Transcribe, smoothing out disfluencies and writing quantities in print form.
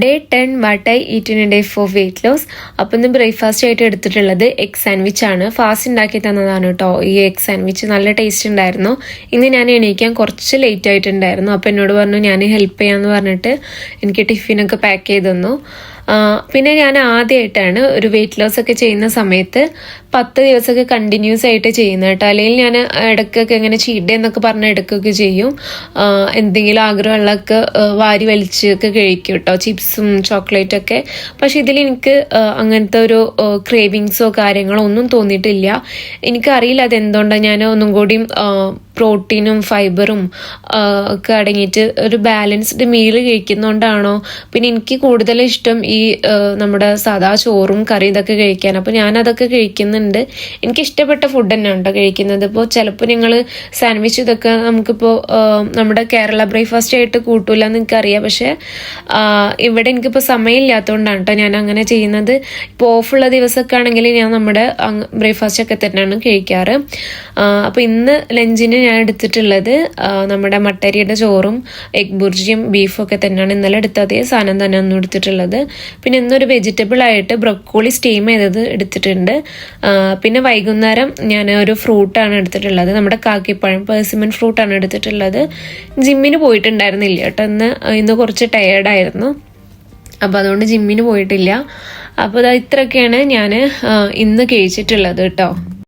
Day 10 what I eat in a day for weight loss. അപ്പം ഇന്ന് breakfast ആയിട്ട് എടുത്തിട്ടുള്ളത് എഗ് സാൻഡ്വിച്ച് ആണ്. ഫാസ്റ്റ് ഉണ്ടാക്കി തന്നതാണ് കേട്ടോ ഈ എഗ് സാൻഡ്വിച്ച്. നല്ല ടേസ്റ്റ് ഉണ്ടായിരുന്നു. ഇന്ന് ഞാൻ എണീക്കാൻ കുറച്ച് ലേറ്റ് ആയിട്ടുണ്ടായിരുന്നു. അപ്പം എന്നോട് പറഞ്ഞു ഞാൻ ഹെൽപ്പ് ചെയ്യാമെന്ന് പറഞ്ഞിട്ട് എനിക്ക് ടിഫിനൊക്കെ പാക്ക് ചെയ്ത് തന്നു. പിന്നെ ഞാൻ ആദ്യമായിട്ടാണ് ഒരു വെയിറ്റ് ലോസ് ഒക്കെ ചെയ്യുന്ന സമയത്ത് 10 ദിവസമൊക്കെ കണ്ടിന്യൂസ് ആയിട്ട് ചെയ്യുന്നത് കേട്ടോ. അല്ലെങ്കിൽ ഞാൻ ഇടയ്ക്കൊക്കെ ഇങ്ങനെ ചീറ്റ് ഡേ എന്നൊക്കെ പറഞ്ഞ് എടുക്കുകയൊക്കെ ചെയ്യും. എന്തെങ്കിലും ആഗ്രഹമുള്ളതൊക്കെ വാരി വലിച്ചൊക്കെ കഴിക്കും കേട്ടോ, ചിപ്സും ചോക്ലേറ്റൊക്കെ. പക്ഷെ ഇതിലെനിക്ക് അങ്ങനത്തെ ഒരു ക്രേവിങ്സോ കാര്യങ്ങളോ ഒന്നും തോന്നിയിട്ടില്ല. എനിക്കറിയില്ല അതെന്തുകൊണ്ടാണ്. ഞാൻ ഒന്നും കൂടി പ്രോട്ടീനും ഫൈബറും ഒക്കെ അടങ്ങിയിട്ട് ഒരു ബാലൻസ്ഡ് മീൽ കഴിക്കുന്നതുകൊണ്ടാണോ, പിന്നെ എനിക്ക് കൂടുതൽ ഇഷ്ടം ഈ നമ്മുടെ സാധാ ചോറും കറി ഇതൊക്കെ കഴിക്കാൻ. അപ്പോൾ ഞാനതൊക്കെ കഴിക്കുന്നുണ്ട്. എനിക്കിഷ്ടപ്പെട്ട ഫുഡ് തന്നെയാണ് കേട്ടോ കഴിക്കുന്നത്. ഇപ്പോൾ ചിലപ്പോൾ നിങ്ങൾ സാൻഡ്വിച്ച് ഇതൊക്കെ നമുക്കിപ്പോൾ നമ്മുടെ കേരള ബ്രേക്ക്ഫാസ്റ്റ് ആയിട്ട് കൂട്ടൂല എന്ന് എനിക്കറിയാം. പക്ഷേ ഇവിടെ എനിക്കിപ്പോൾ സമയമില്ലാത്തതുകൊണ്ടാണ് കേട്ടോ ഞാൻ അങ്ങനെ ചെയ്യുന്നത്. ഇപ്പോൾ ഓഫുള്ള ദിവസമൊക്കെ ആണെങ്കിൽ ഞാൻ നമ്മുടെ ബ്രേക്ക്ഫാസ്റ്റ് ഒക്കെ തന്നെയാണ് കഴിക്കാറ്. അപ്പോൾ ഇന്ന് ലഞ്ചിന് ഞാൻ എടുത്തിട്ടുള്ളത് നമ്മുടെ മട്ടരിയുടെ ചോറും എഗ് ബുർജിയും ബീഫും ഒക്കെ തന്നെയാണ്. ഇന്നലെ എടുത്ത അതേ സാധനം തന്നെ ഒന്നും എടുത്തിട്ടുള്ളത്. പിന്നെ ഇന്നൊരു വെജിറ്റബിൾ ആയിട്ട് ബ്രൊക്കോളി സ്റ്റീം ചെയ്തത് എടുത്തിട്ടുണ്ട്. പിന്നെ വൈകുന്നേരം ഞാൻ ഒരു ഫ്രൂട്ടാണ് എടുത്തിട്ടുള്ളത്, നമ്മുടെ കാക്കിപ്പഴം പെർസിമൺ ഫ്രൂട്ടാണ് എടുത്തിട്ടുള്ളത്. ജിമ്മിന് പോയിട്ടുണ്ടായിരുന്നില്ല കേട്ടോ. ഇന്ന് കുറച്ച് ടയേർഡായിരുന്നു. അപ്പോൾ അതുകൊണ്ട് ജിമ്മിന് പോയിട്ടില്ല. അപ്പോൾ ഇത്രയൊക്കെയാണ് ഞാൻ ഇന്ന് കഴിച്ചിട്ടുള്ളത് കേട്ടോ.